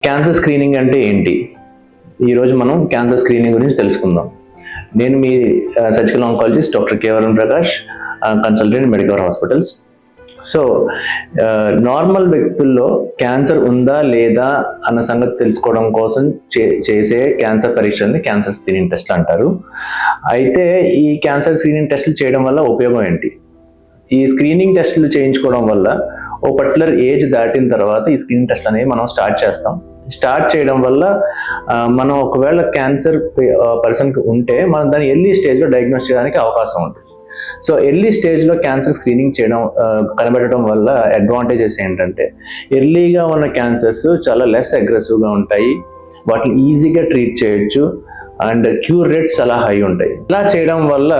Cancer screening అంటే ఏంటి? ఈరోజు మనం క్యాన్సర్ స్క్రీనింగ్ గురించి తెలుసుకుందాం. నేను మీ surgical oncologist doctor K Varun Prakash, consultant Medicover hospitals. So normal వ్యక్తుల్లో క్యాన్సర్ ఉందా లేదా అన్న సంగతి తెలుసుకోవడం కోసం చేసే క్యాన్సర్ పరీక్షల్ని క్యాన్సర్ స్క్రీనింగ్ టెస్ట్ అంటారు. అయితే ఈ క్యాన్సర్ స్క్రీనింగ్ టెస్టులు చేయడం వల్ల ఉపయోగం ఏంటి? ఈ స్క్రీనింగ్ టెస్టులు చేయించుకోవడం వల్ల ఓ పర్టికులర్ ఏజ్ దాటిన తర్వాత ఈ స్క్రీనింగ్ టెస్ట్ అనేవి మనం స్టార్ట్ చేయడం వల్ల మనం ఒకవేళ క్యాన్సర్ పర్సన్కి ఉంటే మనం దాన్ని ఎర్లీ స్టేజ్లో డయాగ్నోస్ చేయడానికి అవకాశం ఉంటుంది. సో ఎర్లీ స్టేజ్లో క్యాన్సర్ స్క్రీనింగ్ చేయడం కనిపెట్టడం వల్ల అడ్వాంటేజెస్ ఏంటంటే, ఎర్లీగా ఉన్న క్యాన్సర్స్ చాలా లెస్ అగ్రెసివ్గా ఉంటాయి, వాటిని ఈజీగా ట్రీట్ చేయొచ్చు అండ్ క్యూర్ రేట్స్ చాలా హై ఉంటాయి. ఇలా చేయడం వల్ల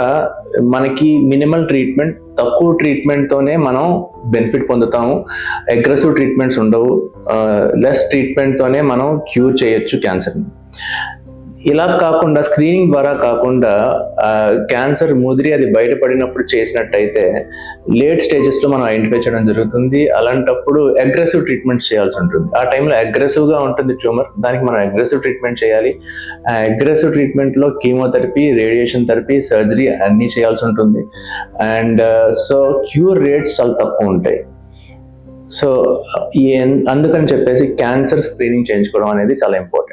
మనకి మినిమల్ ట్రీట్మెంట్, తక్కువ ట్రీట్మెంట్తోనే మనం బెనిఫిట్ పొందుతాము. అగ్రెసివ్ ట్రీట్మెంట్స్ ఉండవు, లెస్ ట్రీట్మెంట్తోనే మనం క్యూర్ చేయొచ్చు క్యాన్సర్ని. ఇలా కాకుండా స్క్రీనింగ్ ద్వారా కాకుండా క్యాన్సర్ ముదిరి అది బయటపడినప్పుడు చేసినట్టయితే లేట్ స్టేజెస్లో మనం ఐడెంటిఫై చేయడం జరుగుతుంది. అలాంటప్పుడు అగ్రెసివ్ ట్రీట్మెంట్ చేయాల్సి ఉంటుంది. ఆ టైంలో అగ్రెసివ్గా ఉంటుంది ట్యూమర్, దానికి మనం అగ్రెసివ్ ట్రీట్మెంట్ చేయాలి. అగ్రెసివ్ ట్రీట్మెంట్లో కీమోథెరపీ, రేడియేషన్ థెరపీ, సర్జరీ అన్నీ చేయాల్సి ఉంటుంది. అండ్ సో క్యూర్ రేట్స్ చాలా తక్కువ ఉంటాయి. సో అందుకని చెప్పేసి క్యాన్సర్ స్క్రీనింగ్ చేయించుకోవడం అనేది చాలా ఇంపార్టెంట్.